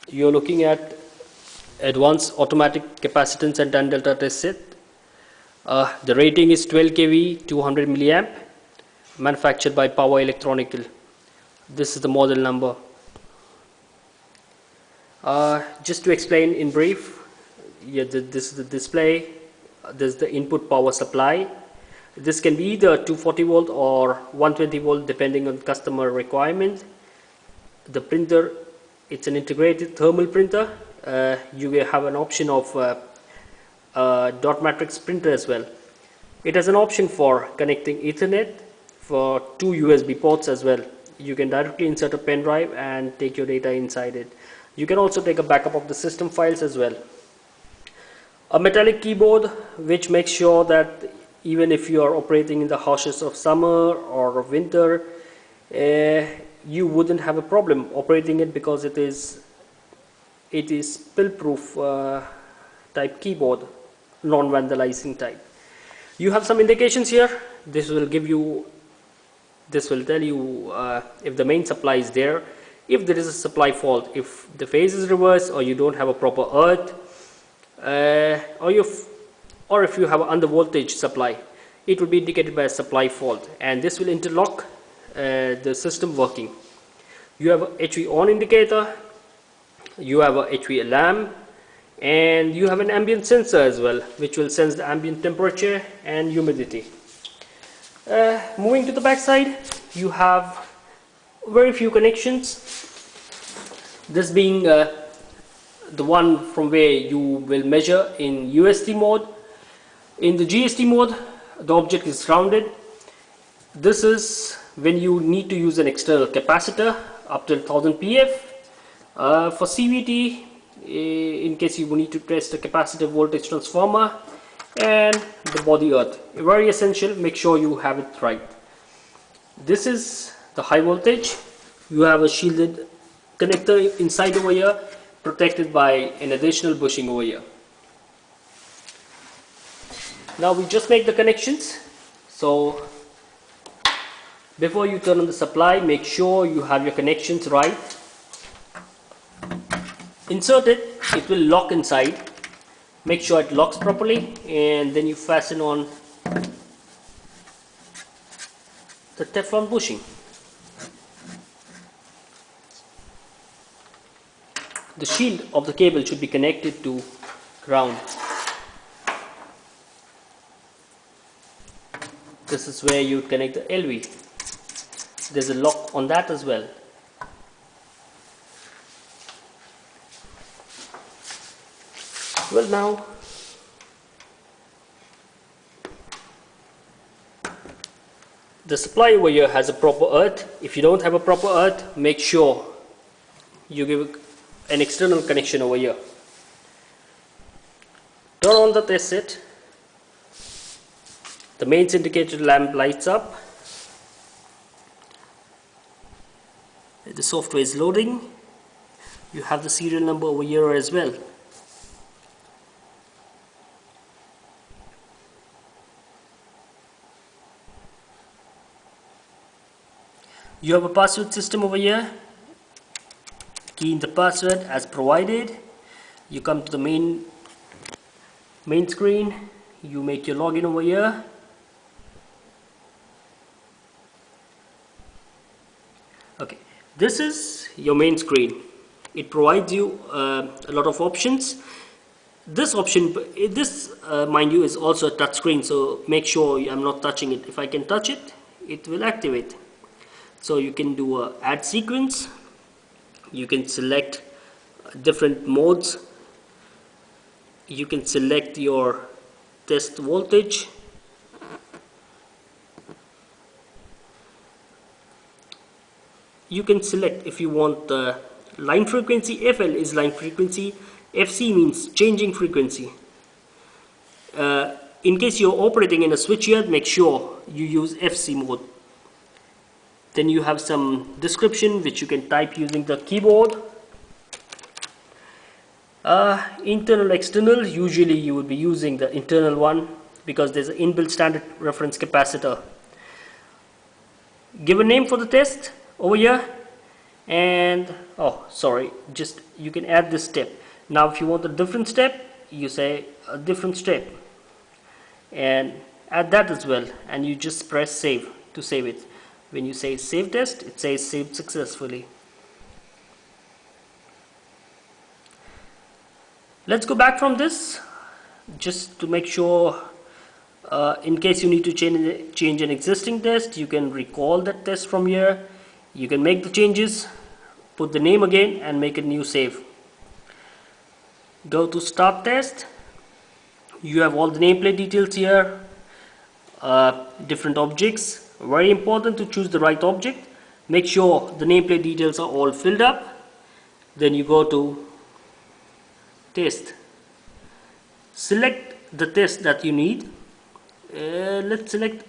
you're looking at advanced automatic capacitance and tan delta test set. The rating is 12 kV 200 milliamp, manufactured by Power Electronical. This is the model number. Just to explain in brief, this is the display, this is the input power supply. This can be either 240 volt or 120 volt depending on customer requirement. The printer, it's an integrated thermal printer. You will have an option of dot matrix printer as well. It has an option for connecting Ethernet for 2 USB ports as well. You can directly insert a pen drive and take your data inside it. You can also take a backup of the system files as well. A metallic keyboard which makes sure that even if you are operating in the harshness of summer or of winter, you wouldn't have a problem operating it, because it is spill proof type keyboard, non-vandalizing type. You have some indications here. This will tell you if the main supply is there, if there is a supply fault, if the phase is reversed, or you don't have a proper earth, or if you have an under voltage supply, it will be indicated by a supply fault, and this will interlock the system working. You have a HV on indicator, you have a HV alarm, and you have an ambient sensor as well, which will sense the ambient temperature and humidity. Moving to the back side, you have very few connections. This being the one from where you will measure in UST mode. In the GST mode, the object is rounded. This is when you need to use an external capacitor up till 1000 PF. For CVT, in case you need to test the capacitive voltage transformer, and the body earth. Very essential, make sure you have it right. This is the high voltage. You have a shielded connector inside over here, protected by an additional bushing over here. Now we just make the connections. So before you turn on the supply, make sure you have your connections right. Insert it, it will lock inside. Make sure it locks properly, and then you fasten on the Teflon bushing. The shield of the cable should be connected to ground. This is where you connect the LV. There's a lock on that as well. Well, now the supply over here has a proper earth. If you don't have a proper earth, make sure you give an external connection over here. Turn on the test set. The mains indicator lamp lights up. The software is loading. You have the serial number over here as well. You have a password system over here. Key in the password as provided. You come to the main screen. You make your login over here. Okay, this is your main screen. It provides you a lot of options. This option, mind you, is also a touch screen, so make sure I'm not touching it. If I can touch it, it will activate. So you can do a add sequence. You can select different modes. You can select your test voltage. You can select if you want line frequency. FL is line frequency. FC means changing frequency. In case you're operating in a switchyard, make sure you use FC mode. Then you have some description which you can type using the keyboard. Internal, external, usually you will be using the internal one because there's an inbuilt standard reference capacitor. Give a name for the test over here, and oh sorry, just you can add this step. Now if you want a different step, you say a different step and add that as well, and you just press save to save it. When you say save test, it says saved successfully. Let's go back from this just to make sure, in case you need to change an existing test, you can recall that test from here. You can make the changes, put the name again and make a new save. Go to start test. You have all the nameplate details here, different objects. Very important to choose the right object. Make sure the nameplate details are all filled up. Then you go to test. Select the test that you need. Let's select